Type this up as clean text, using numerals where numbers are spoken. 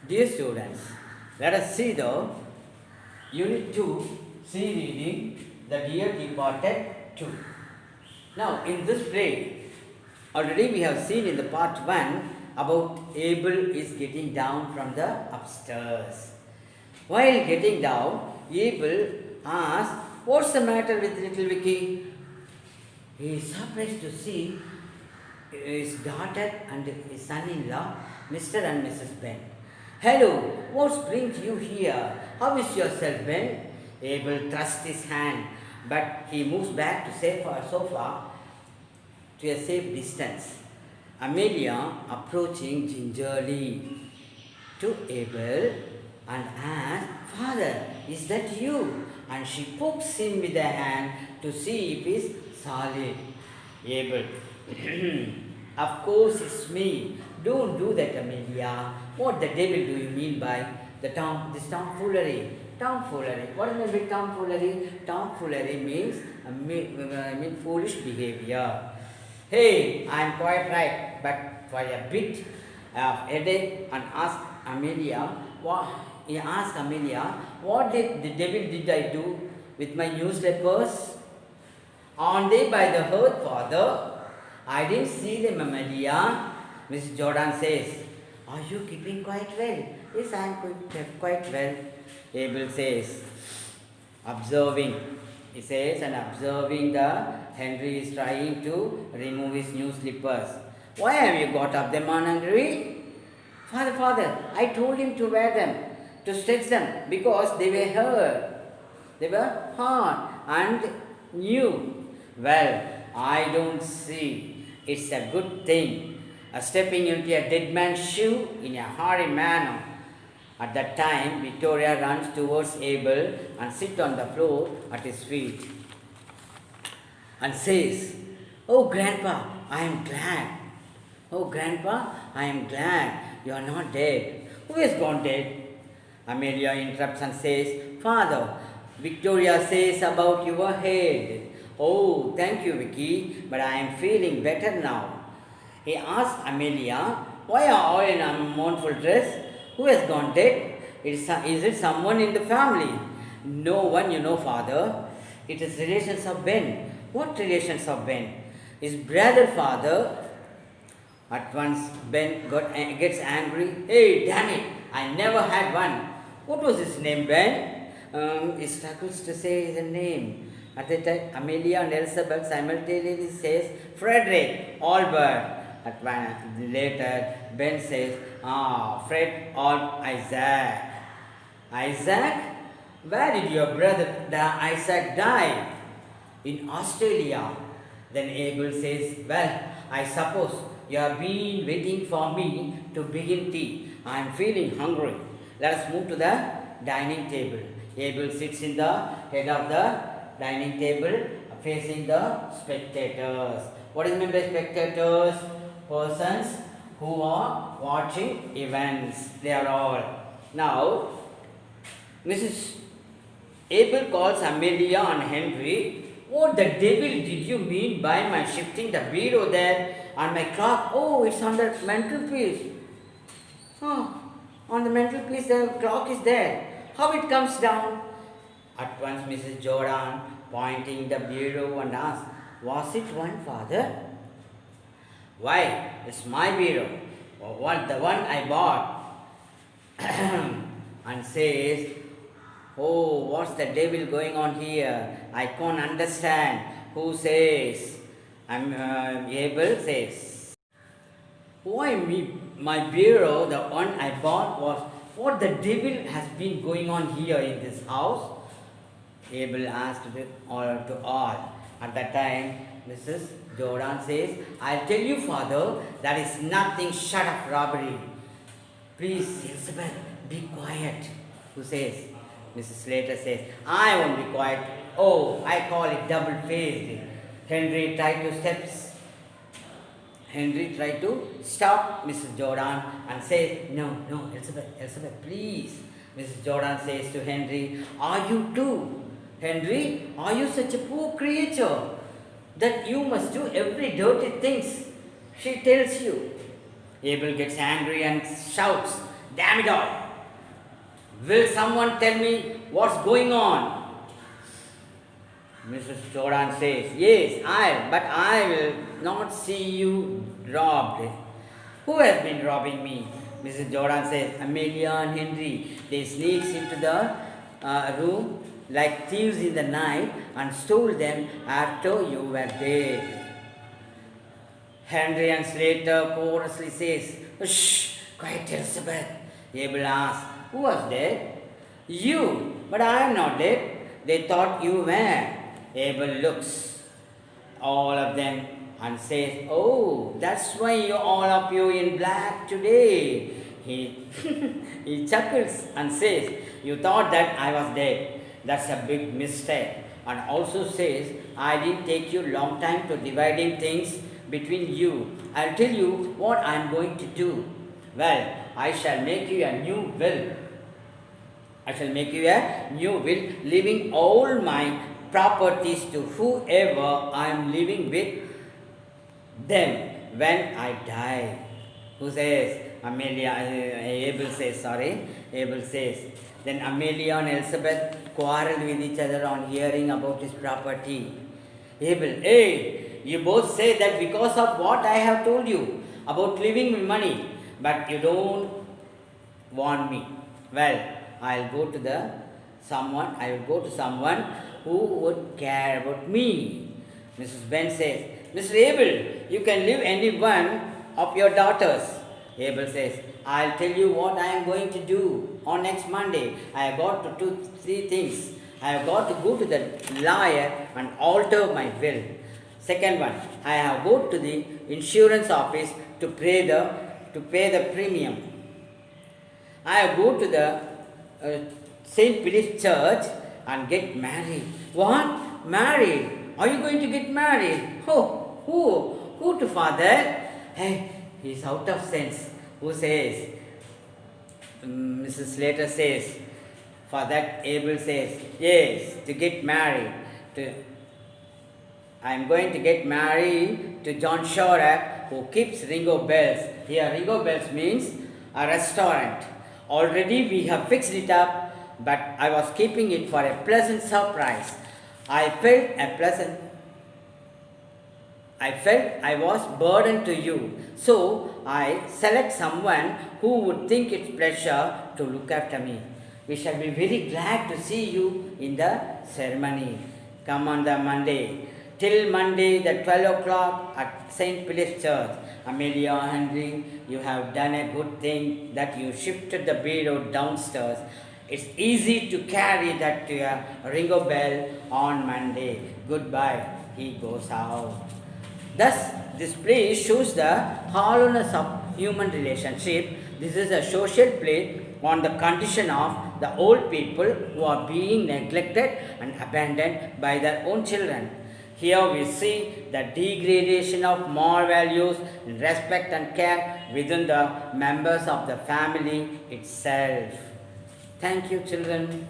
Dear students, let us see the Unit 2, C reading, The Dear Departed 2. Now, in this play, already we have seen in the part 1 about Abel is getting down from the upstairs. While getting down, Abel asks, "What's the matter with little Vicky?" He is surprised to see his daughter and his son-in-law, Mr. and Mrs. Ben. "Hello, what brings you here? How is yourself, Ben?" Abel thrusts his hand, but he moves back to sofa to a safe distance. Amelia approaching gingerly to Abel and asks, "Father, is that you?" And she pokes him with a hand to see if he's solid. Abel, "Of course it's me. Don't do that, Amelia. What the devil do you mean by this tomfoolery? Tomfoolery. What does it mean by tomfoolery? Tomfoolery means foolish behavior. Hey, I'm quite right, but for a bit of headache and asked Amelia, what the devil did I do with my new slippers? Aren't they by the earth, Father? I didn't see them, Amelia. Mrs. Jordan says, "Are you keeping quite well?" "Yes, I am quite well." Abel says, observing the Henry is trying to remove his new slippers. "Why have you got up them on, Henry?" Father, I told him to wear them, to stretch them, because they were hard and new." "Well, I don't see. It's a good thing. Stepping into a dead man's shoe in a hurried manner." At that time, Victoria runs towards Abel and sits on the floor at his feet and says, "Oh, Grandpa, I am glad. Oh, Grandpa, I am glad you are not dead." "Who has gone dead?" Amelia interrupts and says, "Father, Victoria says about your head." "Oh, thank you, Vicky, but I am feeling better now." He asks Amelia, "Why are all in a mournful dress? Who has gone dead? Is it someone in the family?" "No one, Father. It is relations of Ben." "What relations of Ben?" "His brother, Father." At once Ben gets angry. "Hey, damn it, I never had one. What was his name, Ben?" He struggles to say the name. At the time, Amelia and Elizabeth simultaneously says, "Frederick, Albert." Later, Ben says, "Fred or Isaac." "Isaac? Where did your brother Isaac die?" "In Australia." Then Abel says, "Well, I suppose you have been waiting for me to begin tea. I am feeling hungry. Let us move to the dining table." Abel sits in the head of the dining table facing the spectators. What is meant by spectators? Persons who are watching events. They are all. Now, Mrs. Abel calls Amelia and Henry. "What the devil did you mean by my shifting the bureau there and my clock?" "Oh, it's on the mantelpiece." On the mantelpiece the clock is there. How it comes down?" At once Mrs. Jordan pointing the bureau and asks, "Was it one, Father?" "Why, it's my bureau, the one I bought." And says, "Oh, what's the devil going on here? I can't understand." Who says? Abel says, "Why me? My bureau, the one I bought, was what the devil has been going on here in this house?" Abel asked to all. At that time, Mrs. Jordan says, "I'll tell you, Father, that is nothing short of robbery." "Please, Elizabeth, be quiet." Who says? Mrs. Slater says, "I won't be quiet. Oh, I call it double-faced." Henry tried to stop Mrs. Jordan and says, No, Elizabeth, please." Mrs. Jordan says to Henry, "Are you too? Henry, are you such a poor creature that you must do every dirty things she tells you?" Abel gets angry and shouts, Damn it all! Will someone tell me what's going on? Mrs. Jordan says, yes, but I will not see you robbed. Who has been robbing me? Mrs. Jordan says, Amelia and Henry. They sneaked into the room like thieves in the night and stole them after you were dead. Henry and Slater chorously says, shh, quiet Elizabeth. Abel asks, who was dead? You, but I am not dead. They thought you were. Abel looks all of them and says, oh, that's why you all of you in black today. He, he chuckles and says, you thought that I was dead. That's a big mistake. And also says, I didn't take you long time to dividing things between you. I'll tell you what I'm going to do. Well, I shall make you a new will. I shall make you a new will, leaving all my properties to whoever I am living with them when I die. Who says? Abel says. Then Amelia and Elizabeth quarreled with each other on hearing about his property. Abel, hey, you both say that because of what I have told you about leaving me money, but you don't want me. Well, I will go to someone who would care about me. Mrs. Ben says, Mr. Abel, you can leave any one of your daughters. Abel says, I'll tell you what I am going to do on next Monday. I have got to do 3 things. I have got to go to the lawyer and alter my will. Second one, I have go to the insurance office to pay the premium. I have go to the St. Philip's Church and get married. What? Married? Are you going to get married? Oh, who to father? Hey, he's out of sense. Who says? Mrs. Slater says. For that, Abel says, yes, to get married. I am going to get married to John Shorak, who keeps Ringo Bells. Here, Ringo Bells means a restaurant. Already we have fixed it up, but I was keeping it for a pleasant surprise. I felt I was burdened to you, so I select someone who would think it's pleasure to look after me. We shall be very glad to see you in the ceremony. Come on the Monday. Till Monday, the 12 o'clock at St. Philip's Church. Amelia Henry, you have done a good thing that you shifted the bureau downstairs. It's easy to carry that to your Ringo Bell on Monday. Goodbye. He goes out. Thus, this play shows the hollowness of human relationship. This is a social play on the condition of the old people who are being neglected and abandoned by their own children. Here we see the degradation of moral values, respect and care within the members of the family itself. Thank you, children.